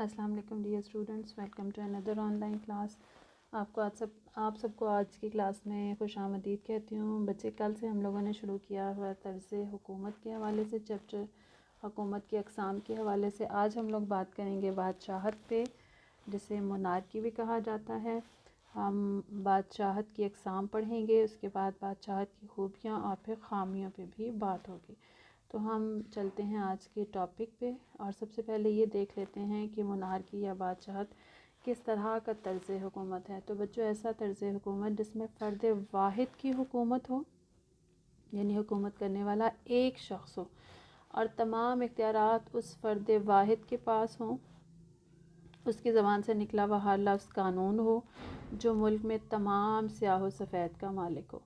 السلام علیکم dear students, welcome to اندر آن لائن کلاس۔ آپ سب کو آج کی کلاس میں خوش آمدید کہتی ہوں۔ بچے، کل سے ہم لوگوں نے شروع کیا ہوا طرز حکومت کے حوالے سے چیپٹر حکومت کی اقسام کے حوالے سے آج ہم لوگ بات کریں گے بادشاہت پہ، جسے مونارکی بھی کہا جاتا ہے۔ ہم بادشاہت کی اقسام پڑھیں گے، اس کے بعد بادشاہت کی خوبیاں اور پھر خامیوں پہ بھی بات ہوگی۔ تو ہم چلتے ہیں آج کے ٹاپک پہ، اور سب سے پہلے یہ دیکھ لیتے ہیں کہ مونارکی یا بادشاہت کس طرح کا طرز حکومت ہے۔ تو بچوں، ایسا طرز حکومت جس میں فرد واحد کی حکومت ہو، یعنی حکومت کرنے والا ایک شخص ہو اور تمام اختیارات اس فرد واحد کے پاس ہوں، اس کی زبان سے نکلا ہوا ہر لفظ قانون ہو، جو ملک میں تمام سیاہ و سفید کا مالک ہو۔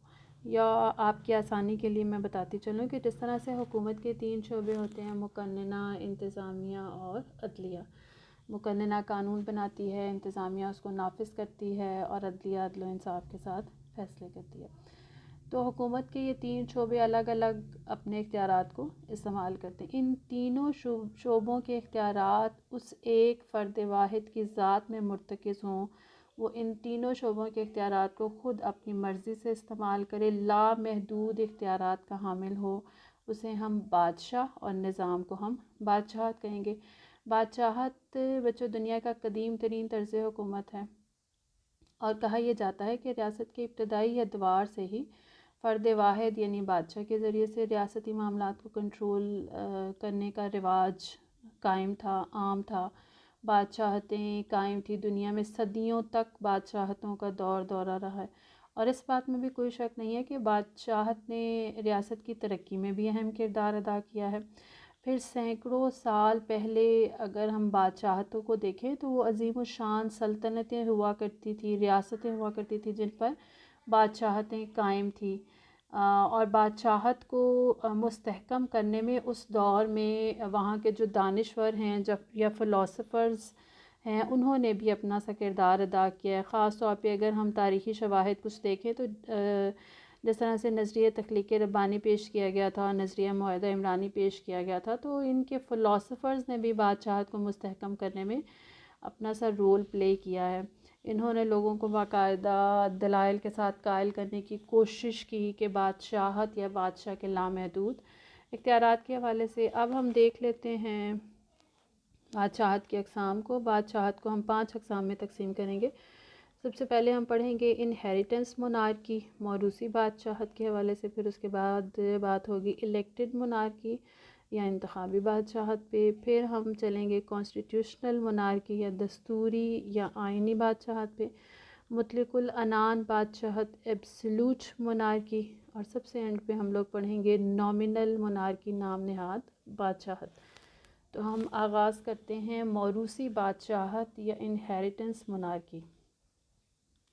یا آپ کی آسانی کے لیے میں بتاتی چلوں کہ جس طرح سے حکومت کے 3 شعبے ہوتے ہیں: مقننہ، انتظامیہ اور عدلیہ۔ مقننہ قانون بناتی ہے، انتظامیہ اس کو نافذ کرتی ہے، اور عدلیہ عدل و انصاف کے ساتھ فیصلے کرتی ہے۔ تو حکومت کے یہ 3 شعبے الگ الگ اپنے اختیارات کو استعمال کرتے ہیں۔ ان تینوں شعبوں کے اختیارات اس ایک فرد واحد کی ذات میں مرتکز ہوں، وہ ان تینوں شعبوں کے اختیارات کو خود اپنی مرضی سے استعمال کرے، لامحدود اختیارات کا حامل ہو، اسے ہم بادشاہ، اور نظام کو ہم بادشاہت کہیں گے۔ بادشاہت بچوں دنیا کا قدیم ترین طرز حکومت ہے، اور کہا یہ جاتا ہے کہ ریاست کے ابتدائی ادوار سے ہی فرد واحد یعنی بادشاہ کے ذریعے سے ریاستی معاملات کو کنٹرول کرنے کا رواج قائم تھا، عام تھا۔ بادشاہتیں قائم تھی، دنیا میں صدیوں تک بادشاہتوں کا دورہ رہا ہے، اور اس بات میں بھی کوئی شک نہیں ہے کہ بادشاہت نے ریاست کی ترقی میں بھی اہم کردار ادا کیا ہے۔ پھر سینکڑوں سال پہلے اگر ہم بادشاہتوں کو دیکھیں تو وہ عظیم الشان سلطنتیں ہوا کرتی تھی، ریاستیں ہوا کرتی تھی جن پر بادشاہتیں قائم تھیں، اور بادشاہت کو مستحکم کرنے میں اس دور میں وہاں کے جو دانشور ہیں یا فلاسفرز ہیں، انہوں نے بھی اپنا سا کردار ادا کیا ہے۔ خاص طور پہ اگر ہم تاریخی شواہد کچھ دیکھیں تو جس طرح سے نظریہ تخلیق ربانی پیش کیا گیا تھا، نظریہ معاہدہ عمرانی پیش کیا گیا تھا، تو ان کے فلاسفرز نے بھی بادشاہت کو مستحکم کرنے میں اپنا سا رول پلے کیا ہے۔ انہوں نے لوگوں کو باقاعدہ دلائل کے ساتھ قائل کرنے کی کوشش کی کہ بادشاہت یا بادشاہ کے لامحدود اختیارات کے حوالے سے۔ اب ہم دیکھ لیتے ہیں بادشاہت کی اقسام کو۔ بادشاہت کو ہم 5 اقسام میں تقسیم کریں گے۔ سب سے پہلے ہم پڑھیں گے انہیریٹنس مونارکی، موروثی بادشاہت کے حوالے سے، پھر اس کے بعد بات ہوگی الیکٹڈ مونارکی یا انتخابی بادشاہت پہ، پھر ہم چلیں گے کانسٹیٹیوشنل مونارکی یا دستوری یا آئینی بادشاہت پہ، مطلق العنان بادشاہت ایبسلوٹ مونارکی، اور سب سے اینڈ پہ ہم لوگ پڑھیں گے نامنل مونارکی، نام نہاد بادشاہت۔ تو ہم آغاز کرتے ہیں موروثی بادشاہت یا انہیریٹنس مونارکی۔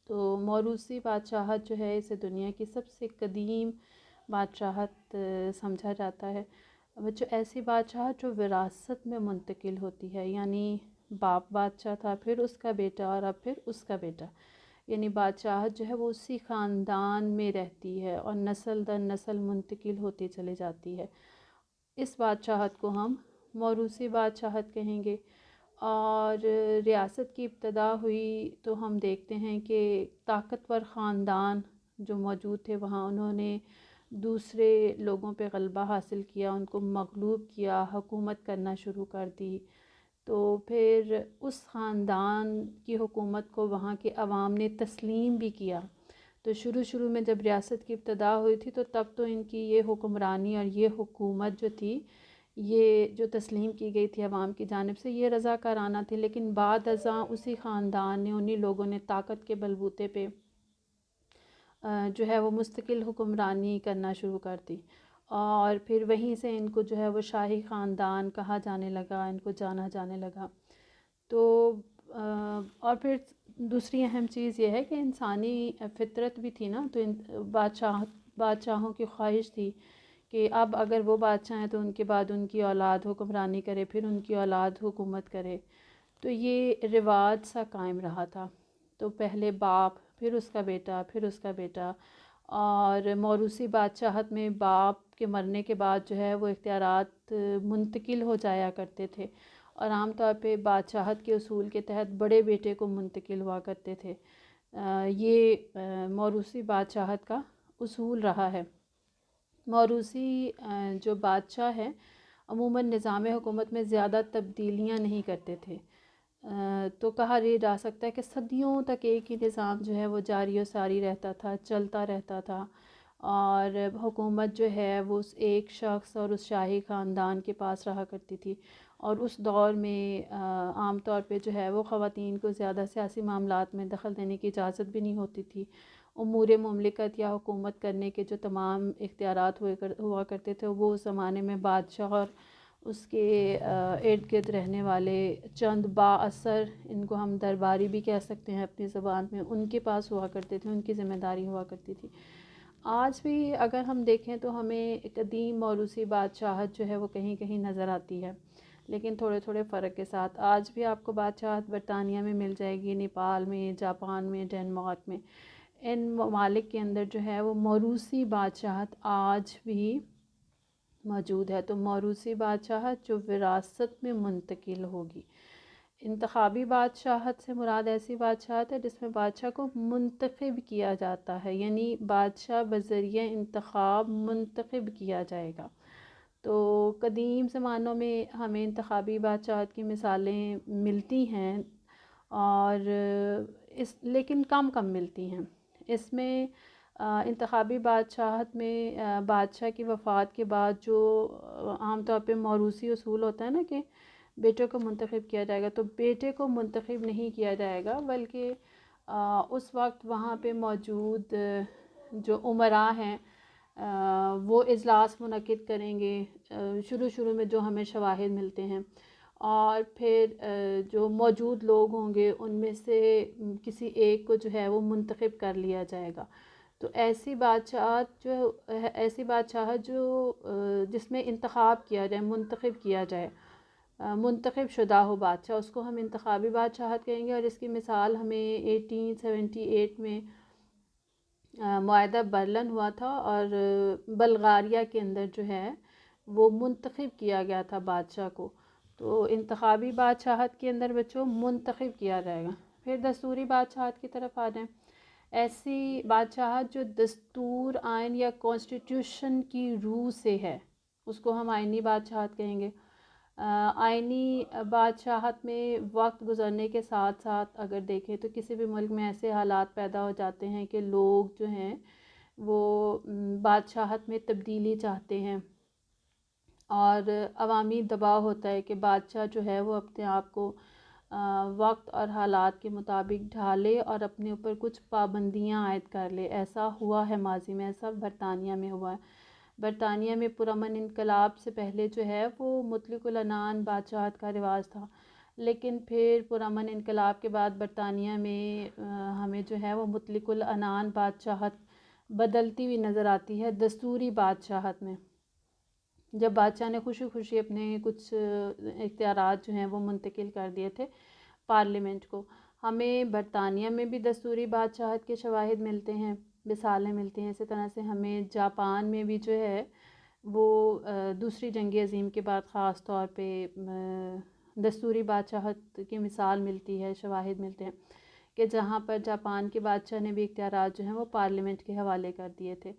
تو موروثی بادشاہت جو ہے اسے دنیا کی سب سے قدیم بادشاہت سمجھا جاتا ہے۔ بچوں، ایسی بادشاہت جو وراثت میں منتقل ہوتی ہے، یعنی باپ بادشاہ تھا، پھر اس کا بیٹا، اور اب پھر اس کا بیٹا، یعنی بادشاہت جو ہے وہ اسی خاندان میں رہتی ہے اور نسل در نسل منتقل ہوتی چلی جاتی ہے۔ اس بادشاہت کو ہم موروثی بادشاہت کہیں گے۔ اور ریاست کی ابتدا ہوئی تو ہم دیکھتے ہیں کہ طاقتور خاندان جو موجود تھے وہاں، انہوں نے دوسرے لوگوں پہ غلبہ حاصل کیا، ان کو مغلوب کیا، حکومت کرنا شروع کر دی۔ تو پھر اس خاندان کی حکومت کو وہاں کے عوام نے تسلیم بھی کیا۔ تو شروع میں جب ریاست کی ابتدا ہوئی تھی تو تب تو ان کی یہ حکمرانی اور یہ حکومت جو تھی، یہ جو تسلیم کی گئی تھی عوام کی جانب سے، یہ رضاکارانہ تھی، لیکن بعد ازاں اسی خاندان نے، انہی لوگوں نے طاقت کے بلبوتے پہ جو ہے وہ مستقل حکمرانی کرنا شروع کر دی، اور پھر وہیں سے ان کو جو ہے وہ شاہی خاندان کہا جانے لگا، ان کو جانا جانے لگا۔ تو اور پھر دوسری اہم چیز یہ ہے کہ انسانی فطرت بھی تھی نا، تو بادشاہوں کی خواہش تھی کہ اب اگر وہ بادشاہ ہیں تو ان کے بعد ان کی اولاد حکمرانی کرے، پھر ان کی اولاد حکومت کرے، تو یہ رواج سا قائم رہا تھا۔ تو پہلے باپ، پھر اس کا بیٹا، پھر اس کا بیٹا، اور موروثی بادشاہت میں باپ کے مرنے کے بعد جو ہے وہ اختیارات منتقل ہو جایا کرتے تھے، اور عام طور پہ بادشاہت کے اصول کے تحت بڑے بیٹے کو منتقل ہوا کرتے تھے۔ یہ موروثی بادشاہت کا اصول رہا ہے۔ موروثی جو بادشاہ ہے عموماً نظام حکومت میں زیادہ تبدیلیاں نہیں کرتے تھے، تو کہا یہ جا سکتا ہے کہ صدیوں تک ایک ہی نظام جو ہے وہ جاری و ساری رہتا تھا، چلتا رہتا تھا، اور حکومت جو ہے وہ اس ایک شخص اور اس شاہی خاندان کے پاس رہا کرتی تھی، اور اس دور میں عام طور پہ جو ہے وہ خواتین کو زیادہ سیاسی معاملات میں دخل دینے کی اجازت بھی نہیں ہوتی تھی۔ امور مملکت یا حکومت کرنے کے جو تمام اختیارات ہوا کرتے تھے وہ اس زمانے میں بادشاہ اور اس کے ارد گرد رہنے والے چند با اثر، ان کو ہم درباری بھی کہہ سکتے ہیں اپنی زبان میں، ان کے پاس ہوا کرتے تھے، ان کی ذمہ داری ہوا کرتی تھی۔ آج بھی اگر ہم دیکھیں تو ہمیں قدیم موروثی بادشاہت جو ہے وہ کہیں کہیں نظر آتی ہے، لیکن تھوڑے تھوڑے فرق کے ساتھ۔ آج بھی آپ کو بادشاہت برطانیہ میں مل جائے گی، نیپال میں، جاپان میں، ڈنمارک میں، ان ممالک کے اندر جو ہے وہ موروثی بادشاہت آج بھی موجود ہے۔ تو موروثی بادشاہت جو وراثت میں منتقل ہوگی۔ انتخابی بادشاہت سے مراد ایسی بادشاہت ہے جس میں بادشاہ کو منتخب کیا جاتا ہے، یعنی بادشاہ بذریعہ انتخاب منتخب کیا جائے گا۔ تو قدیم زمانوں میں ہمیں انتخابی بادشاہت کی مثالیں ملتی ہیں، اور لیکن کم ملتی ہیں۔ اس میں انتخابی بادشاہت میں بادشاہ کی وفات کے بعد جو عام طور پہ موروثی اصول ہوتا ہے نا کہ بیٹے کو منتخب کیا جائے گا، تو بیٹے کو منتخب نہیں کیا جائے گا، بلکہ اس وقت وہاں پہ موجود جو امراء ہیں وہ اجلاس منعقد کریں گے، شروع میں جو ہمیں شواہد ملتے ہیں، اور پھر جو موجود لوگ ہوں گے ان میں سے کسی ایک کو جو ہے وہ منتخب کر لیا جائے گا۔ تو ایسی بادشاہت جو جس میں انتخاب کیا جائے، منتخب کیا جائے، منتخب شدہ ہو بادشاہ، اس کو ہم انتخابی بادشاہت کہیں گے۔ اور اس کی مثال ہمیں 1878 میں معاہدہ برلن ہوا تھا، اور بلغاریہ کے اندر جو ہے وہ منتخب کیا گیا تھا بادشاہ کو۔ تو انتخابی بادشاہت کے اندر بچوں منتخب کیا جائے گا۔ پھر دستوری بادشاہت کی طرف آ جائیں۔ ایسی بادشاہت جو دستور، آئین یا کانسٹیٹیوشن کی روح سے ہے، اس کو ہم آئینی بادشاہت کہیں گے۔ آئینی بادشاہت میں وقت گزرنے کے ساتھ ساتھ اگر دیکھیں تو کسی بھی ملک میں ایسے حالات پیدا ہو جاتے ہیں کہ لوگ جو ہیں وہ بادشاہت میں تبدیلی چاہتے ہیں، اور عوامی دباؤ ہوتا ہے کہ بادشاہ جو ہے وہ اپنے آپ کو وقت اور حالات کے مطابق ڈھالے اور اپنے اوپر کچھ پابندیاں عائد کر لے۔ ایسا ہوا ہے ماضی میں، ایسا برطانیہ میں ہوا ہے۔ برطانیہ میں پرامن انقلاب سے پہلے جو ہے وہ مطلق العنان بادشاہت کا رواج تھا، لیکن پھر پرامن انقلاب کے بعد برطانیہ میں ہمیں جو ہے وہ مطلق العنان بادشاہت بدلتی ہوئی نظر آتی ہے دستوری بادشاہت میں، جب بادشاہ نے خوشی خوشی اپنے کچھ اختیارات جو ہیں وہ منتقل کر دیے تھے پارلیمنٹ کو۔ ہمیں برطانیہ میں بھی دستوری بادشاہت کے شواہد ملتے ہیں، مثالیں ملتی ہیں۔ اسی طرح سے ہمیں جاپان میں بھی جو ہے وہ دوسری جنگ عظیم کے بعد خاص طور پہ دستوری بادشاہت کی مثال ملتی ہے، شواہد ملتے ہیں کہ جہاں پر جاپان کے بادشاہ نے بھی اختیارات جو ہیں وہ پارلیمنٹ کے حوالے کر دیے تھے۔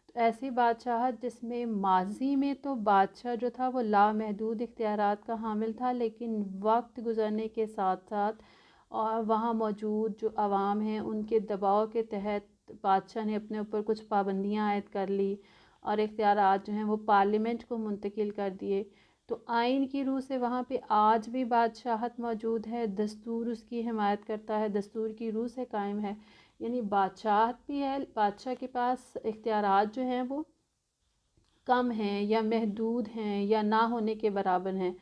تو ایسی بادشاہت جس میں ماضی میں تو بادشاہ جو تھا وہ لامحدود اختیارات کا حامل تھا، لیکن وقت گزرنے کے ساتھ ساتھ اور وہاں موجود جو عوام ہیں ان کے دباؤ کے تحت بادشاہ نے اپنے اوپر کچھ پابندیاں عائد کر لی اور اختیارات جو ہیں وہ پارلیمنٹ کو منتقل کر دیے۔ تو آئین کی روح سے وہاں پہ آج بھی بادشاہت موجود ہے، دستور اس کی حمایت کرتا ہے، دستور کی روح سے قائم ہے، یعنی بادشاہت بھی ہے، بادشاہ کے پاس اختیارات جو ہیں وہ کم ہیں یا محدود ہیں یا نہ ہونے کے برابر ہیں،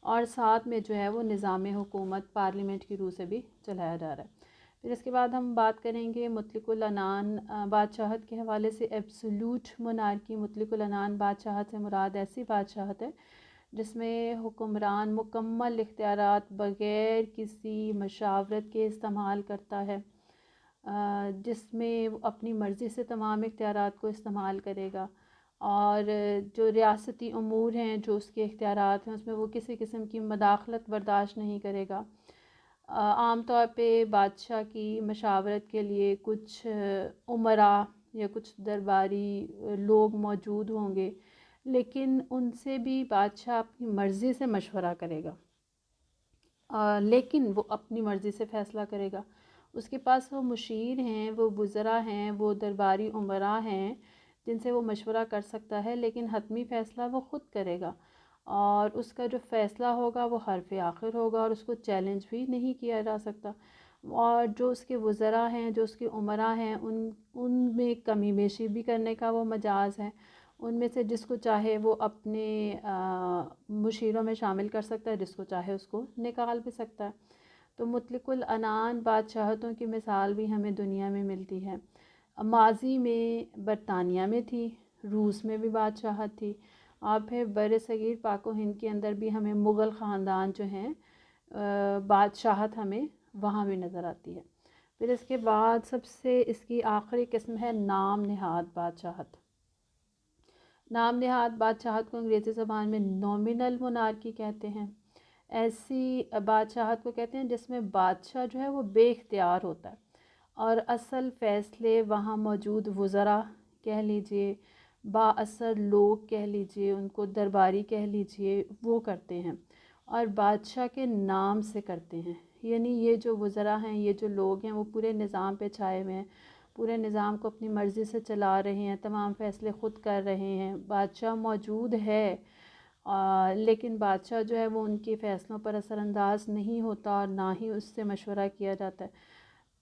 اور ساتھ میں جو ہے وہ نظام حکومت پارلیمنٹ کی روح سے بھی چلایا جا رہا ہے۔ پھر اس کے بعد ہم بات کریں گے مطلق العنان بادشاہت کے حوالے سے۔ ایبسولوٹ مونارکی، مطلق العنان بادشاہت سے مراد ایسی بادشاہت ہے جس میں حکمران مکمل اختیارات بغیر کسی مشاورت کے استعمال کرتا ہے، جس میں وہ اپنی مرضی سے تمام اختیارات کو استعمال کرے گا، اور جو ریاستی امور ہیں، جو اس کے اختیارات ہیں، اس میں وہ کسی قسم کی مداخلت برداشت نہیں کرے گا۔ عام طور پہ بادشاہ کی مشاورت کے لیے کچھ امراء یا کچھ درباری لوگ موجود ہوں گے، لیکن ان سے بھی بادشاہ اپنی مرضی سے مشورہ کرے گا، لیکن وہ اپنی مرضی سے فیصلہ کرے گا۔ اس کے پاس وہ مشیر ہیں، وہ وزراء ہیں، وہ درباری امراء ہیں جن سے وہ مشورہ کر سکتا ہے، لیکن حتمی فیصلہ وہ خود کرے گا، اور اس کا جو فیصلہ ہوگا وہ حرف آخر ہوگا، اور اس کو چیلنج بھی نہیں کیا جا سکتا۔ اور جو اس کے وزراء ہیں، جو اس کے امراء ہیں، ان میں کمی بیشی بھی کرنے کا وہ مجاز ہے۔ ان میں سے جس کو چاہے وہ اپنے مشیروں میں شامل کر سکتا ہے، جس کو چاہے اس کو نکال بھی سکتا ہے۔ تو مطلق العنان بادشاہتوں کی مثال بھی ہمیں دنیا میں ملتی ہے۔ ماضی میں برطانیہ میں تھی، روس میں بھی بادشاہت تھی، اور پھر بر صغیر پاک و ہند کے اندر بھی ہمیں مغل خاندان جو ہیں بادشاہت ہمیں وہاں بھی نظر آتی ہے۔ پھر اس کے بعد سب سے اس کی آخری قسم ہے نام نہاد بادشاہت۔ نام نہاد بادشاہت کو انگریزی زبان میں نومینل مونارکی کہتے ہیں۔ ایسی بادشاہت کو کہتے ہیں جس میں بادشاہ جو ہے وہ بے اختیار ہوتا ہے، اور اصل فیصلے وہاں موجود وزراء کہہ لیجئے، با اثر لوگ کہہ لیجئے، ان کو درباری کہہ لیجئے، وہ کرتے ہیں، اور بادشاہ کے نام سے کرتے ہیں۔ یعنی یہ جو وزراء ہیں، یہ جو لوگ ہیں، وہ پورے نظام پہ چھائے ہوئے ہیں، پورے نظام کو اپنی مرضی سے چلا رہے ہیں، تمام فیصلے خود کر رہے ہیں۔ بادشاہ موجود ہے، لیکن بادشاہ جو ہے وہ ان کے فیصلوں پر اثر انداز نہیں ہوتا، اور نہ ہی اس سے مشورہ کیا جاتا ہے۔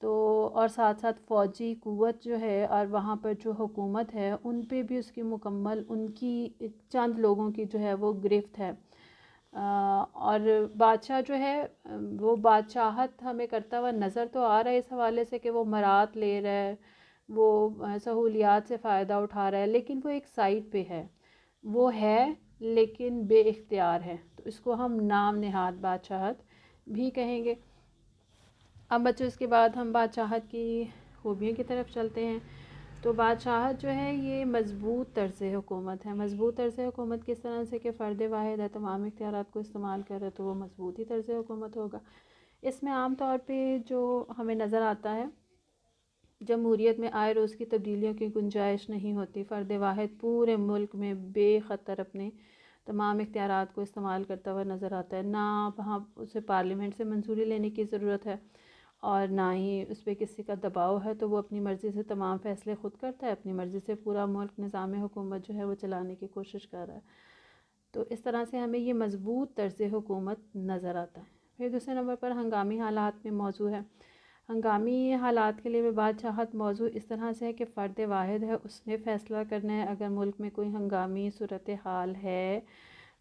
تو اور ساتھ ساتھ فوجی قوت جو ہے اور وہاں پر جو حکومت ہے، ان پہ بھی اس کی مکمل ان کی چند لوگوں کی جو ہے وہ گرفت ہے۔ اور بادشاہ جو ہے وہ بادشاہت ہمیں کرتا ہوا نظر تو آ رہا ہے اس حوالے سے کہ وہ مرات لے رہا ہے، وہ سہولیات سے فائدہ اٹھا رہا ہے، لیکن وہ ایک سائٹ پہ ہے، وہ ہے لیکن بے اختیار ہے، تو اس کو ہم نام نہاد بادشاہت بھی کہیں گے۔ اب بچوں اس کے بعد ہم بادشاہت کی خوبیوں کی طرف چلتے ہیں۔ تو بادشاہت جو ہے یہ مضبوط طرز حکومت ہے۔ مضبوط طرز حکومت کس طرح سے کہ فرد واحد ہے، تمام اختیارات کو استعمال کر رہے تو وہ مضبوط ہی طرز حکومت ہوگا۔ اس میں عام طور پہ جو ہمیں نظر آتا ہے، جمہوریت میں آئے روز کی تبدیلیوں کی گنجائش نہیں ہوتی، فرد واحد پورے ملک میں بے خطر اپنے تمام اختیارات کو استعمال کرتا ہوا نظر آتا ہے، نہ وہاں اسے پارلیمنٹ سے منظوری لینے کی ضرورت ہے، اور نہ ہی اس پہ کسی کا دباؤ ہے، تو وہ اپنی مرضی سے تمام فیصلے خود کرتا ہے، اپنی مرضی سے پورا ملک نظام حکومت جو ہے وہ چلانے کی کوشش کر رہا ہے۔ تو اس طرح سے ہمیں یہ مضبوط طرز حکومت نظر آتا ہے۔ پھر دوسرے نمبر پر ہنگامی حالات میں موضوع ہے۔ ہنگامی حالات کے لیے بھی بادشاہت موضوع اس طرح سے ہے کہ فرد واحد ہے، اس نے فیصلہ کرنا ہے۔ اگر ملک میں کوئی ہنگامی صورتحال ہے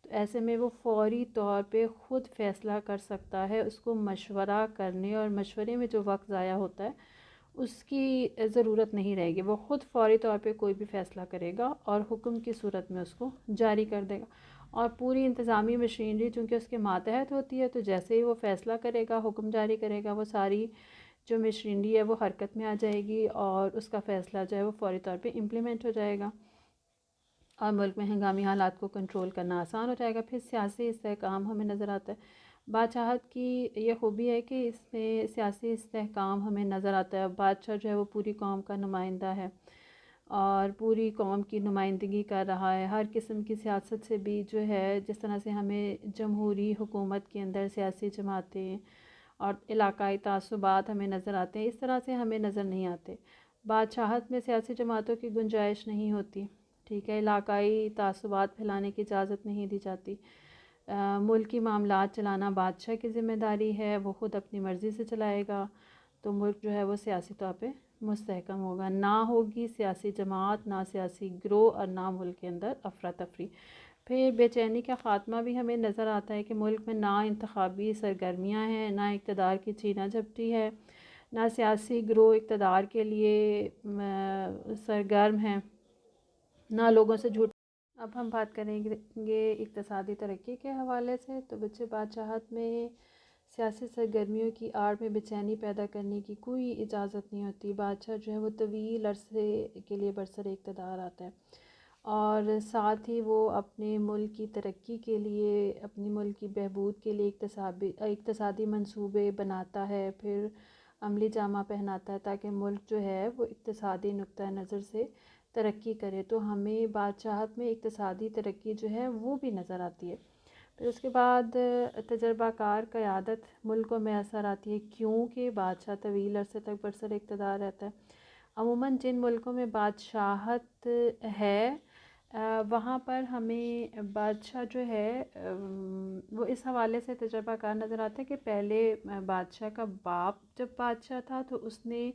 تو ایسے میں وہ فوری طور پہ خود فیصلہ کر سکتا ہے، اس کو مشورہ کرنے اور مشورے میں جو وقت ضائع ہوتا ہے اس کی ضرورت نہیں رہے گی، وہ خود فوری طور پہ کوئی بھی فیصلہ کرے گا اور حکم کی صورت میں اس کو جاری کر دے گا، اور پوری انتظامی مشینری چونکہ اس کے ماتحت ہوتی ہے، تو جیسے ہی وہ فیصلہ کرے گا، حکم جاری کرے گا، وہ ساری جو مشینری ہے وہ حرکت میں آ جائے گی، اور اس کا فیصلہ جو ہے وہ فوری طور پہ امپلیمنٹ ہو جائے گا، اور ملک میں ہنگامی حالات کو کنٹرول کرنا آسان ہو جائے گا۔ پھر سیاسی استحکام ہمیں نظر آتا ہے۔ بادشاہت کی یہ خوبی ہے کہ اس میں سیاسی استحکام ہمیں نظر آتا ہے۔ بادشاہ جو ہے وہ پوری قوم کا نمائندہ ہے، اور پوری قوم کی نمائندگی کر رہا ہے، ہر قسم کی سیاست سے بھی جو ہے، جس طرح سے ہمیں جمہوری حکومت کے اندر سیاسی جماعتیں اور علاقائی تعصبات ہمیں نظر آتے ہیں، اس طرح سے ہمیں نظر نہیں آتے۔ بادشاہت میں سیاسی جماعتوں کی گنجائش نہیں ہوتی، ٹھیک ہے، علاقائی تعصبات پھیلانے کی اجازت نہیں دی جاتی۔ ملکی معاملات چلانا بادشاہ کی ذمہ داری ہے، وہ خود اپنی مرضی سے چلائے گا، تو ملک جو ہے وہ سیاسی طور پہ مستحکم ہوگا، نہ ہوگی سیاسی جماعت، نہ سیاسی گروہ، اور نہ ملک کے اندر افراتفری۔ پھر بے چینی کا خاتمہ بھی ہمیں نظر آتا ہے کہ ملک میں نہ انتخابی سرگرمیاں ہیں، نہ اقتدار کی چھینا جھپٹی ہے، نہ سیاسی گروہ اقتدار کے لیے سرگرم ہیں، نہ لوگوں سے جھوٹ۔ اب ہم بات کریں گے اقتصادی ترقی کے حوالے سے۔ تو بچے، بادشاہت میں سیاسی سرگرمیوں کی آڑ میں بے چینی پیدا کرنے کی کوئی اجازت نہیں ہوتی۔ بادشاہ جو ہے وہ طویل عرصے کے لیے برسر اقتدار آتا ہے، اور ساتھ ہی وہ اپنے ملک کی ترقی کے لیے، اپنی ملک کی بہبود کے لیے اقتصادی منصوبے بناتا ہے، پھر عملی جامہ پہناتا ہے تاکہ ملک جو ہے وہ اقتصادی نقطہ نظر سے ترقی کرے۔ تو ہمیں بادشاہت میں اقتصادی ترقی جو ہے وہ بھی نظر آتی ہے۔ پھر اس کے بعد تجربہ کار قیادت ملک کو میسر آتی ہے، کیونکہ بادشاہ طویل عرصے تک برسر اقتدار رہتا ہے۔ عموماً جن ملکوں میں بادشاہت ہے وہاں پر ہمیں بادشاہ جو ہے وہ اس حوالے سے تجربہ کار نظر آتا ہے کہ پہلے بادشاہ کا باپ جب بادشاہ تھا تو اس نے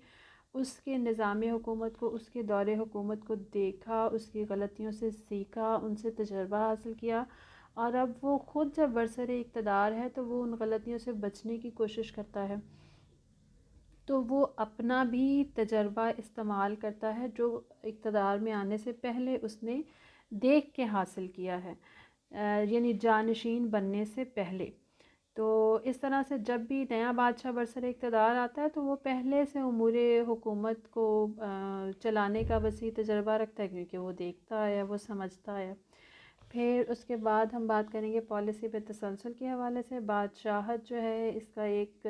اس کے نظام حکومت کو، اس کے دور حکومت کو دیکھا، اس کی غلطیوں سے سیکھا، ان سے تجربہ حاصل کیا، اور اب وہ خود جب برسر اقتدار ہے تو وہ ان غلطیوں سے بچنے کی کوشش کرتا ہے۔ تو وہ اپنا بھی تجربہ استعمال کرتا ہے جو اقتدار میں آنے سے پہلے اس نے دیکھ کے حاصل کیا ہے، یعنی جانشین بننے سے پہلے۔ تو اس طرح سے جب بھی نیا بادشاہ برسر اقتدار آتا ہے تو وہ پہلے سے امور حکومت کو چلانے کا وسیع تجربہ رکھتا ہے، کیونکہ وہ دیکھتا ہے، وہ سمجھتا ہے۔ پھر اس کے بعد ہم بات کریں گے پالیسی پہ تسلسل کے حوالے سے۔ بادشاہت جو ہے اس کا ایک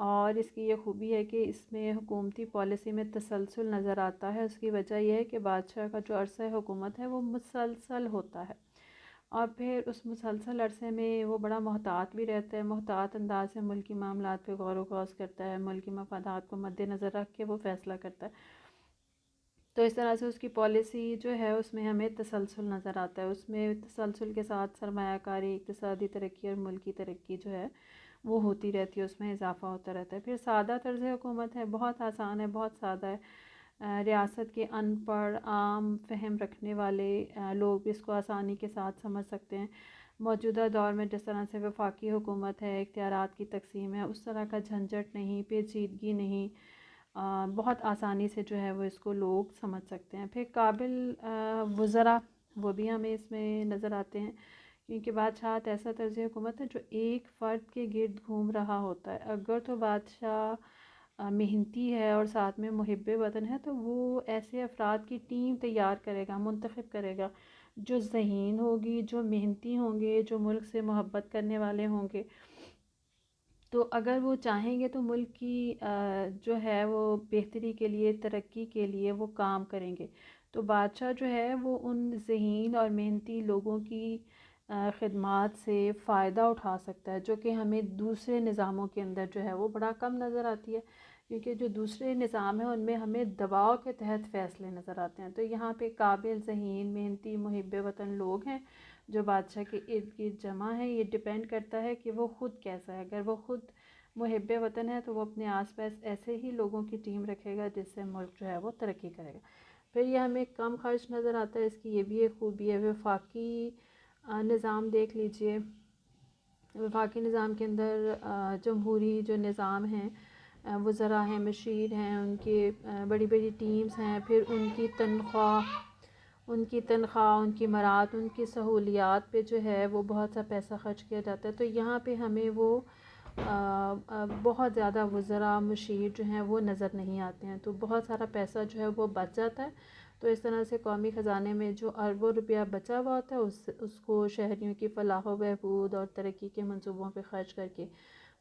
اور اس کی یہ خوبی ہے کہ اس میں حکومتی پالیسی میں تسلسل نظر آتا ہے۔ اس کی وجہ یہ ہے کہ بادشاہ کا جو عرصہ حکومت ہے وہ مسلسل ہوتا ہے، اور پھر اس مسلسل عرصے میں وہ بڑا محتاط بھی رہتا ہے، محتاط انداز سے ملکی معاملات پہ غور و خوض کرتا ہے، ملکی مفادات کو مد نظر رکھ کے وہ فیصلہ کرتا ہے۔ تو اس طرح سے اس کی پالیسی جو ہے اس میں ہمیں تسلسل نظر آتا ہے، اس میں تسلسل کے ساتھ سرمایہ کاری، اقتصادی ترقی اور ملکی ترقی جو ہے وہ ہوتی رہتی ہے، اس میں اضافہ ہوتا رہتا ہے۔ پھر سادہ طرز حکومت ہے، بہت آسان ہے، بہت سادہ ہے۔ ریاست کے ان پڑھ، عام فہم رکھنے والے لوگ بھی اس کو آسانی کے ساتھ سمجھ سکتے ہیں۔ موجودہ دور میں جس طرح سے وفاقی حکومت ہے، اختیارات کی تقسیم ہے، اس طرح کا جھنجھٹ نہیں، پیچیدگی نہیں، بہت آسانی سے جو ہے وہ اس کو لوگ سمجھ سکتے ہیں۔ پھر قابل وزراء وہ بھی ہمیں اس میں نظر آتے ہیں، کیونکہ بادشاہت ایسا طرز حکومت ہے جو ایک فرد کے گرد گھوم رہا ہوتا ہے۔ اگر تو بادشاہ محنتی ہے اور ساتھ میں محب وطن ہے تو وہ ایسے افراد کی ٹیم تیار کرے گا، منتخب کرے گا جو ذہین ہوگی، جو محنتی ہوں گے، جو ملک سے محبت کرنے والے ہوں گے۔ تو اگر وہ چاہیں گے تو ملک کی جو ہے وہ بہتری کے لیے، ترقی کے لیے وہ کام کریں گے۔ تو بادشاہ جو ہے وہ ان ذہین اور محنتی لوگوں کی خدمات سے فائدہ اٹھا سکتا ہے، جو کہ ہمیں دوسرے نظاموں کے اندر جو ہے وہ بڑا کم نظر آتی ہے، کیونکہ جو دوسرے نظام ہیں ان میں ہمیں دباؤ کے تحت فیصلے نظر آتے ہیں۔ تو یہاں پہ قابل، ذہین، محنتی، محب وطن لوگ ہیں جو بادشاہ کے ارد گرد جمع ہیں۔ یہ ڈیپینڈ کرتا ہے کہ وہ خود کیسا ہے۔ اگر وہ خود محب وطن ہے تو وہ اپنے آس پاس ایسے ہی لوگوں کی ٹیم رکھے گا جس سے ملک جو ہے وہ ترقی کرے گا۔ پھر یہ ہمیں کم خرچ نظر آتا ہے، اس کی یہ بھی ایک خوبی ہے۔ وفاقی نظام دیکھ لیجئے، وفاقی نظام کے اندر جمہوری جو نظام ہیں، وزراء ہیں، مشیر ہیں، ان کے بڑی بڑی ٹیمز ہیں، پھر ان کی تنخواہ، ان کی مراعات، ان کی سہولیات پہ جو ہے وہ بہت سا پیسہ خرچ کیا جاتا ہے۔ تو یہاں پہ ہمیں وہ بہت زیادہ وزراء، مشیر جو ہیں وہ نظر نہیں آتے ہیں، تو بہت سارا پیسہ جو ہے وہ بچ جاتا ہے۔ تو اس طرح سے قومی خزانے میں جو اربوں روپیہ بچا ہوا ہوتا ہے اس کو شہریوں کی فلاح و بہبود اور ترقی کے منصوبوں پہ خرچ کر کے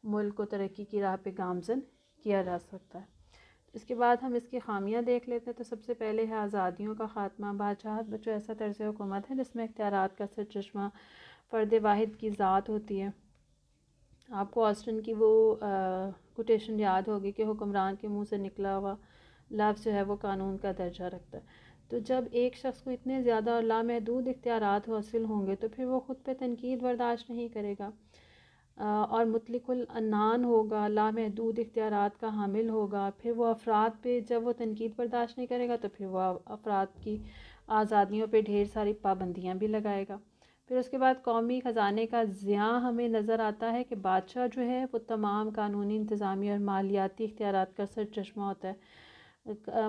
ملک کو ترقی کی راہ پہ گامزن کیا جا سکتا ہے۔ اس کے بعد ہم اس کی خامیاں دیکھ لیتے ہیں۔ تو سب سے پہلے ہے آزادیوں کا خاتمہ۔ بادشاہت جو ایسا طرز حکومت ہے جس میں اختیارات کا سرچشمہ فرد واحد کی ذات ہوتی ہے۔ آپ کو آسٹن کی وہ کوٹیشن یاد ہوگی کہ حکمران کے منہ سے نکلا ہوا لفظ جو ہے وہ قانون کا درجہ رکھتا ہے۔ تو جب ایک شخص کو اتنے زیادہ اور لامحدود اختیارات حاصل ہوں گے تو پھر وہ خود پہ تنقید برداشت نہیں کرے گا، اور مطلق العنان ہوگا، لامحدود اختیارات کا حامل ہوگا۔ پھر وہ افراد پہ جب وہ تنقید برداشت نہیں کرے گا تو پھر وہ افراد کی آزادیوں پہ ڈھیر ساری پابندیاں بھی لگائے گا۔ پھر اس کے بعد قومی خزانے کا زیاں ہمیں نظر آتا ہے کہ بادشاہ جو ہے وہ تمام قانونی، انتظامی اور مالیاتی اختیارات کا سرچشمہ ہوتا ہے۔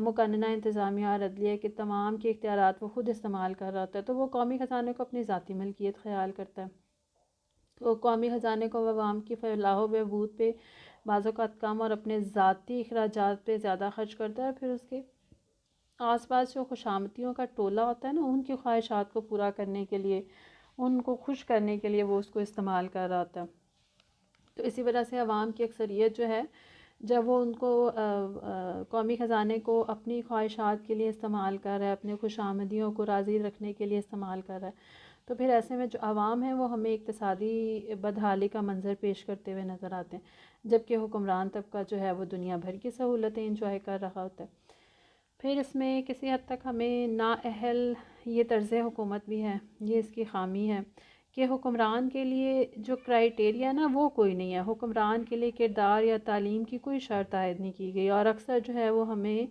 مقننہ انتظامیہ اور عدلیہ کے تمام کے اختیارات وہ خود استعمال کر رہا ہوتا ہے، تو وہ قومی خزانے کو اپنی ذاتی ملکیت خیال کرتا ہے۔ تو قومی خزانے کو عوام کی فلاح و بہبود پہ بعض اوقات کم اور اپنے ذاتی اخراجات پہ زیادہ خرچ کرتا ہے، پھر اس کے آس پاس جو خوشامدیوں کا ٹولہ ہوتا ہے نا، ان کی خواہشات کو پورا کرنے کے لیے، ان کو خوش کرنے کے لیے وہ اس کو استعمال کر رہا ہوتا ہے۔ تو اسی وجہ سے عوام کی اکثریت جو ہے، جب وہ ان کو قومی خزانے کو اپنی خواہشات کے لیے استعمال کر رہا ہے، اپنے خوش آمدیوں کو راضی رکھنے کے لیے استعمال کر رہا ہے، تو پھر ایسے میں جو عوام ہیں وہ ہمیں اقتصادی بدحالی کا منظر پیش کرتے ہوئے نظر آتے ہیں، جبکہ حکمران طبقہ جو ہے وہ دنیا بھر کی سہولتیں انجوائے کر رہا ہوتا ہے۔ پھر اس میں کسی حد تک ہمیں نااہل یہ طرز حکومت بھی ہے، یہ اس کی خامی ہے کہ حکمران کے لیے جو کرائیٹیریا نا وہ کوئی نہیں ہے، حکمران کے لیے کردار یا تعلیم کی کوئی شرط عائد نہیں کی گئی، اور اکثر جو ہے وہ ہمیں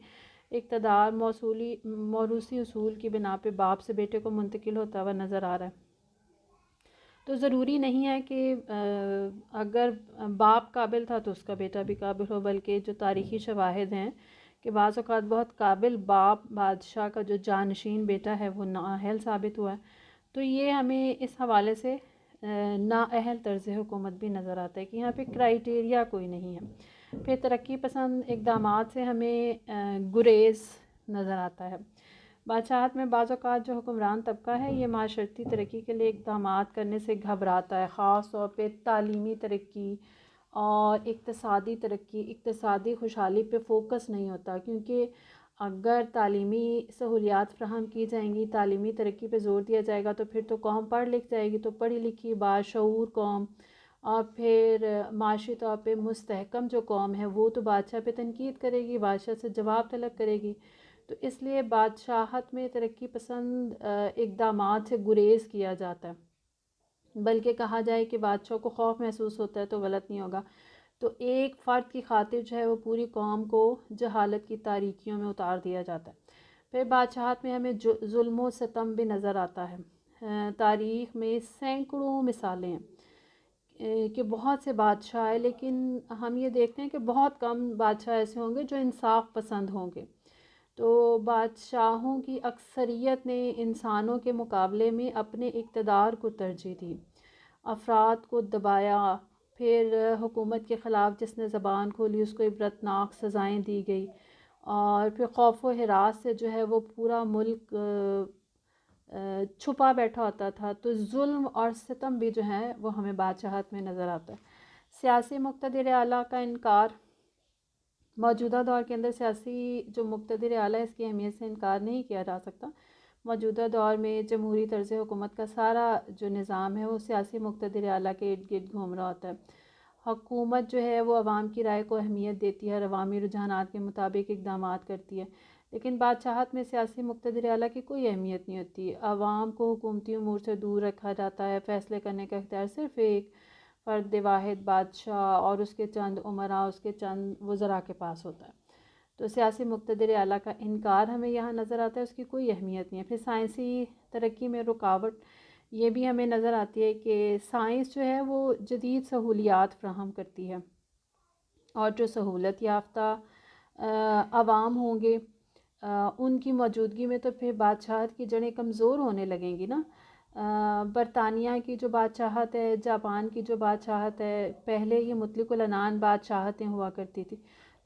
اقتدار موروثی اصول کی بنا پہ باپ سے بیٹے کو منتقل ہوتا ہوا نظر آ رہا ہے۔ تو ضروری نہیں ہے کہ اگر باپ قابل تھا تو اس کا بیٹا بھی قابل ہو، بلکہ جو تاریخی شواہد ہیں کہ بعض اوقات بہت قابل باپ بادشاہ کا جو جانشین بیٹا ہے وہ نااہل ثابت ہوا ہے۔ تو یہ ہمیں اس حوالے سے نااہل طرز حکومت بھی نظر آتا ہے کہ یہاں پہ کرائیٹیریا کوئی نہیں ہے۔ پھر ترقی پسند اقدامات سے ہمیں گریز نظر آتا ہے۔ بادشاہت میں بعض اوقات جو حکمران طبقہ ہے یہ معاشرتی ترقی کے لیے اقدامات کرنے سے گھبراتا ہے، خاص طور پہ تعلیمی ترقی اور اقتصادی ترقی، اقتصادی خوشحالی پہ فوکس نہیں ہوتا، کیونکہ اگر تعلیمی سہولیات فراہم کی جائیں گی، تعلیمی ترقی پہ زور دیا جائے گا تو پھر تو قوم پڑھ لکھ جائے گی، تو پڑھی لکھی باشعور قوم اور پھر معاشی طور پہ مستحکم جو قوم ہے وہ تو بادشاہ پہ تنقید کرے گی، بادشاہ سے جواب طلب کرے گی۔ تو اس لیے بادشاہت میں ترقی پسند اقدامات سے گریز کیا جاتا ہے، بلکہ کہا جائے کہ بادشاہ کو خوف محسوس ہوتا ہے تو غلط نہیں ہوگا۔ تو ایک فرد کی خاطر جو ہے وہ پوری قوم کو جہالت کی تاریکیوں میں اتار دیا جاتا ہے۔ پھر بادشاہت میں ہمیں ظلم و ستم بھی نظر آتا ہے۔ تاریخ میں سینکڑوں مثالیں ہیں کہ بہت سے بادشاہ ہیں، لیکن ہم یہ دیکھتے ہیں کہ بہت کم بادشاہ ایسے ہوں گے جو انصاف پسند ہوں گے۔ تو بادشاہوں کی اکثریت نے انسانوں کے مقابلے میں اپنے اقتدار کو ترجیح دی، افراد کو دبایا، پھر حکومت کے خلاف جس نے زبان کھولی اس کو عبرتناک سزائیں دی گئی، اور پھر خوف و ہراس سے جو ہے وہ پورا ملک چھپا بیٹھا ہوتا تھا۔ تو ظلم اور ستم بھی جو ہے وہ ہمیں بادشاہت میں نظر آتا ہے۔ سیاسی مقتدر اعلیٰ کا انکار، موجودہ دور کے اندر سیاسی جو مقتدر اعلیٰ اس کی اہمیت سے انکار نہیں کیا جا سکتا۔ موجودہ دور میں جمہوری طرز حکومت کا سارا جو نظام ہے وہ سیاسی مقتدر اعلیٰ کے ارد گرد گھوم رہا ہوتا ہے۔ حکومت جو ہے وہ عوام کی رائے کو اہمیت دیتی ہے اور عوامی رجحانات کے مطابق اقدامات کرتی ہے، لیکن بادشاہت میں سیاسی مقتدر اعلیٰ کی کوئی اہمیت نہیں ہوتی۔ عوام کو حکومتی امور سے دور رکھا جاتا ہے، فیصلے کرنے کا اختیار صرف ایک فرد واحد بادشاہ اور اس کے چند امراء، اس کے چند وزراء کے پاس ہوتا ہے۔ تو سیاسی مقتدر اعلیٰ کا انکار ہمیں یہاں نظر آتا ہے، اس کی کوئی اہمیت نہیں ہے۔ پھر سائنسی ترقی میں رکاوٹ، یہ بھی ہمیں نظر آتی ہے کہ سائنس جو ہے وہ جدید سہولیات فراہم کرتی ہے، اور جو سہولت یافتہ عوام ہوں گے ان کی موجودگی میں تو پھر بادشاہت کی جڑیں کمزور ہونے لگیں گی نا۔ برطانیہ کی جو بادشاہت ہے، جاپان کی جو بادشاہت ہے، پہلے یہ مطلق العنان بادشاہتیں ہوا کرتی تھی،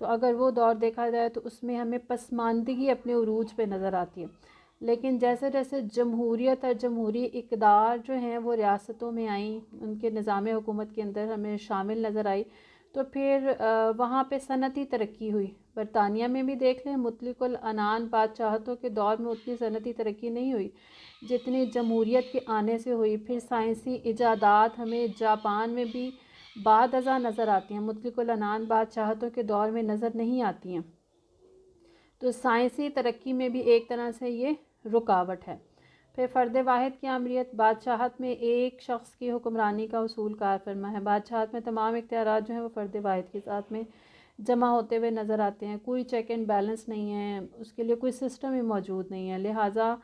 تو اگر وہ دور دیکھا جائے تو اس میں ہمیں پسماندگی اپنے عروج پہ نظر آتی ہے۔ لیکن جیسے جیسے جمہوریت اور جمہوری اقدار جو ہیں وہ ریاستوں میں آئیں، ان کے نظام حکومت کے اندر ہمیں شامل نظر آئی، تو پھر وہاں پہ صنعتی ترقی ہوئی۔ برطانیہ میں بھی دیکھ لیں، مطلق العنان بادشاہتوں کے دور میں اتنی صنعتی ترقی نہیں ہوئی جتنی جمہوریت کے آنے سے ہوئی۔ پھر سائنسی ایجادات ہمیں جاپان میں بھی بعد ازاں نظر آتی ہیں، مطلق العنان بادشاہتوں کے دور میں نظر نہیں آتی ہیں۔ تو سائنسی ترقی میں بھی ایک طرح سے یہ رکاوٹ ہے۔ پھر فرد واحد کی آمریت، بادشاہت میں ایک شخص کی حکمرانی کا اصول کار فرما ہے۔ بادشاہت میں تمام اختیارات جو ہیں وہ فرد واحد کے ساتھ میں جمع ہوتے ہوئے نظر آتے ہیں، کوئی چیک اینڈ بیلنس نہیں ہے، اس کے لیے کوئی سسٹم ہی موجود نہیں ہے۔ لہٰذا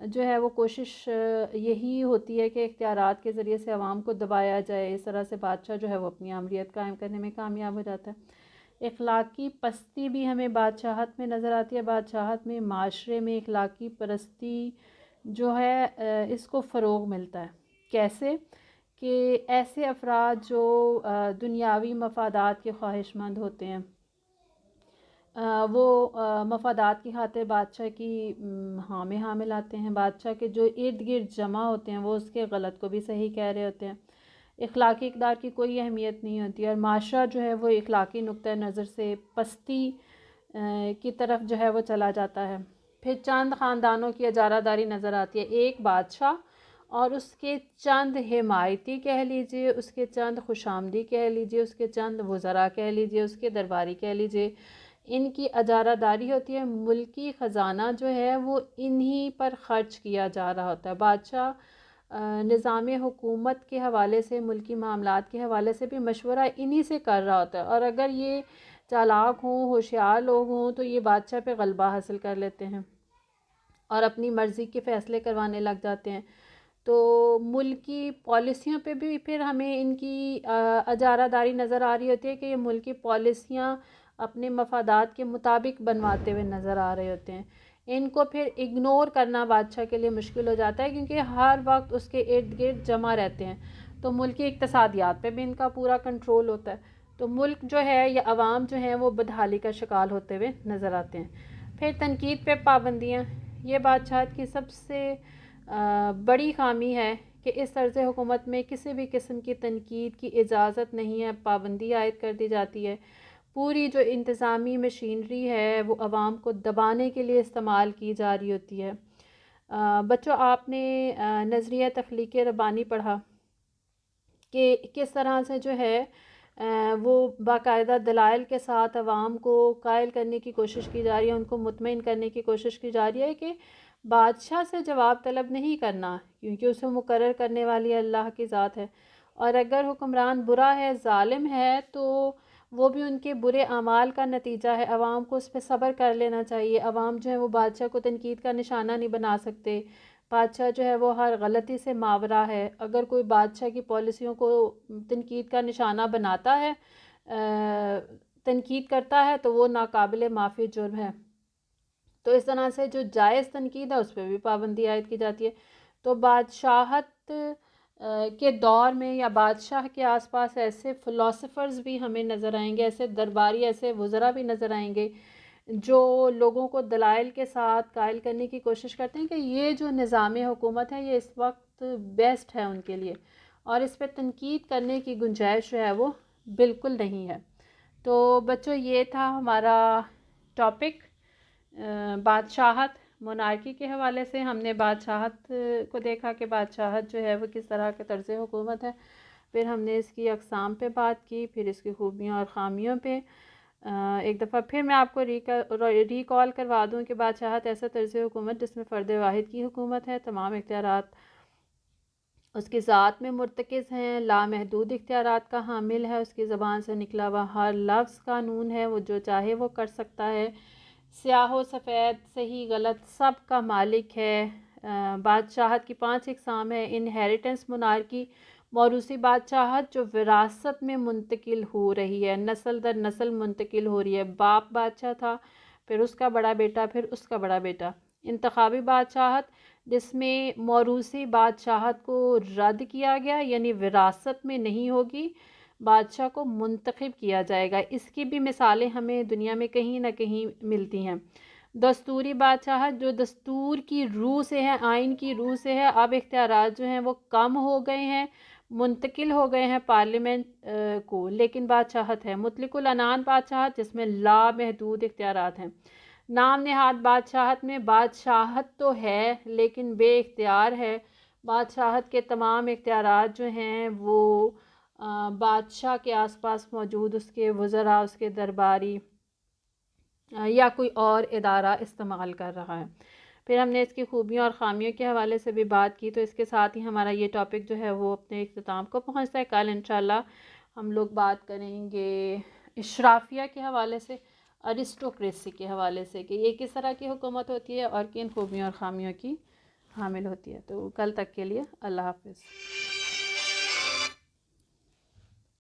جو ہے وہ کوشش یہی ہوتی ہے کہ اختیارات کے ذریعے سے عوام کو دبایا جائے، اس طرح سے بادشاہ جو ہے وہ اپنی آمریت قائم کرنے میں کامیاب ہو جاتا ہے۔ اخلاقی پستی بھی ہمیں بادشاہت میں نظر آتی ہے۔ بادشاہت میں معاشرے میں اخلاقی پرستی جو ہے اس کو فروغ ملتا ہے۔ کیسے؟ کہ ایسے افراد جو دنیاوی مفادات کے خواہش مند ہوتے ہیں، وہ مفادات کی خاطر بادشاہ کی حامل آتے ہیں، بادشاہ کے جو ارد گرد جمع ہوتے ہیں وہ اس کے غلط کو بھی صحیح کہہ رہے ہوتے ہیں، اخلاقی اقدار کی کوئی اہمیت نہیں ہوتی، اور معاشرہ جو ہے وہ اخلاقی نقطۂ نظر سے پستی کی طرف جو ہے وہ چلا جاتا ہے۔ پھر چند خاندانوں کی اجارہ داری نظر آتی ہے، ایک بادشاہ اور اس کے چند حمایتی کہہ لیجئے، اس کے چند خوشامدی کہہ لیجئے، اس کے چند وزراء کہہ لیجئے، اس کے درباری کہہ لیجئے، ان کی اجارہ داری ہوتی ہے۔ ملکی خزانہ جو ہے وہ انہی پر خرچ کیا جا رہا ہوتا ہے۔ بادشاہ نظام حکومت کے حوالے سے، ملکی معاملات کے حوالے سے بھی مشورہ انہی سے کر رہا ہوتا ہے، اور اگر یہ چالاک ہوں، ہوشیار لوگ ہوں تو یہ بادشاہ پہ غلبہ حاصل کر لیتے ہیں اور اپنی مرضی کے فیصلے کروانے لگ جاتے ہیں۔ تو ملکی پالیسیوں پہ بھی پھر ہمیں ان کی اجارہ داری نظر آ رہی ہوتی ہے کہ یہ ملکی پالیسیاں اپنے مفادات کے مطابق بنواتے ہوئے نظر آ رہے ہوتے ہیں۔ ان کو پھر اگنور کرنا بادشاہ کے لیے مشکل ہو جاتا ہے، کیونکہ ہر وقت اس کے ارد گرد جمع رہتے ہیں، تو ملکی اقتصادیات پہ بھی ان کا پورا کنٹرول ہوتا ہے، تو ملک جو ہے یا عوام جو ہیں وہ بدحالی کا شکار ہوتے ہوئے نظر آتے ہیں۔ پھر تنقید پہ پابندیاں، یہ بادشاہت کی سب سے بڑی خامی ہے کہ اس طرز حکومت میں کسی بھی قسم کی تنقید کی اجازت نہیں ہے، پابندی عائد کر دی جاتی ہے۔ پوری جو انتظامی مشینری ہے وہ عوام کو دبانے کے لیے استعمال کی جا رہی ہوتی ہے۔ بچوں، آپ نے نظریہ تخلیق ربانی پڑھا کہ کس طرح سے جو ہے وہ باقاعدہ دلائل کے ساتھ عوام کو قائل کرنے کی کوشش کی جا رہی ہے، ان کو مطمئن کرنے کی کوشش کی جا رہی ہے کہ بادشاہ سے جواب طلب نہیں کرنا، کیونکہ اسے مقرر کرنے والی اللہ کی ذات ہے، اور اگر حکمران برا ہے، ظالم ہے، تو وہ بھی ان کے برے اعمال کا نتیجہ ہے۔ عوام کو اس پہ صبر کر لینا چاہیے، عوام جو ہے وہ بادشاہ کو تنقید کا نشانہ نہیں بنا سکتے، بادشاہ جو ہے وہ ہر غلطی سے ماورا ہے۔ اگر کوئی بادشاہ کی پالیسیوں کو تنقید کا نشانہ بناتا ہے، تنقید کرتا ہے، تو وہ ناقابل معافی جرم ہے۔ تو اس طرح سے جو جائز تنقید ہے اس پہ بھی پابندی عائد کی جاتی ہے۔ تو بادشاہت کے دور میں یا بادشاہ کے آس پاس ایسے فلاسفرز بھی ہمیں نظر آئیں گے، ایسے درباری، ایسے وزراء بھی نظر آئیں گے جو لوگوں کو دلائل کے ساتھ قائل کرنے کی کوشش کرتے ہیں کہ یہ جو نظام حکومت ہے یہ اس وقت بیسٹ ہے ان کے لیے، اور اس پہ تنقید کرنے کی گنجائش جو ہے وہ بالکل نہیں ہے۔ تو بچوں، یہ تھا ہمارا ٹاپک بادشاہت، مونارکی کے حوالے سے ہم نے بادشاہت کو دیکھا کہ بادشاہت جو ہے وہ کس طرح کے طرز حکومت ہے، پھر ہم نے اس کی اقسام پہ بات کی، پھر اس کی خوبیوں اور خامیوں پہ۔ ایک دفعہ پھر میں آپ کو ریکال کروا دوں کہ بادشاہت ایسا طرز حکومت جس میں فرد واحد کی حکومت ہے، تمام اختیارات اس کی ذات میں مرتکز ہیں، لامحدود اختیارات کا حامل ہے، اس کی زبان سے نکلا ہوا ہر لفظ قانون ہے، وہ جو چاہے وہ کر سکتا ہے، سیاہ و سفید، صحیح غلط سب کا مالک ہے۔ بادشاہت کی 5 اقسام ہیں: انہیریٹنس مونارکی، موروثی بادشاہت جو وراثت میں منتقل ہو رہی ہے، نسل در نسل منتقل ہو رہی ہے، باپ بادشاہ تھا، پھر اس کا بڑا بیٹا، پھر اس کا بڑا بیٹا۔ انتخابی بادشاہت جس میں موروثی بادشاہت کو رد کیا گیا، یعنی وراثت میں نہیں ہوگی، بادشاہ کو منتخب کیا جائے گا۔ اس کی بھی مثالیں ہمیں دنیا میں کہیں نہ کہیں ملتی ہیں۔ دستوری بادشاہت جو دستور کی روح سے ہے، آئین کی روح سے ہے، اب اختیارات جو ہیں وہ کم ہو گئے ہیں، منتقل ہو گئے ہیں پارلیمنٹ کو، لیکن بادشاہت ہے۔ مطلق العنان بادشاہت جس میں لامحدود اختیارات ہیں۔ نام نہاد بادشاہت میں بادشاہت تو ہے لیکن بے اختیار ہے، بادشاہت کے تمام اختیارات جو ہیں وہ بادشاہ کے آس پاس موجود اس کے وزراء، اس کے درباری یا کوئی اور ادارہ استعمال کر رہا ہے۔ پھر ہم نے اس کی خوبیوں اور خامیوں کے حوالے سے بھی بات کی، تو اس کے ساتھ ہی ہمارا یہ ٹاپک جو ہے وہ اپنے اختتام کو پہنچتا ہے۔ کل انشاءاللہ ہم لوگ بات کریں گے اشرافیہ کے حوالے سے، ارسٹوکریسی کے حوالے سے، کہ یہ کس طرح کی حکومت ہوتی ہے اور کن خوبیوں اور خامیوں کی حامل ہوتی ہے۔ تو کل تک کے لیے اللہ حافظ۔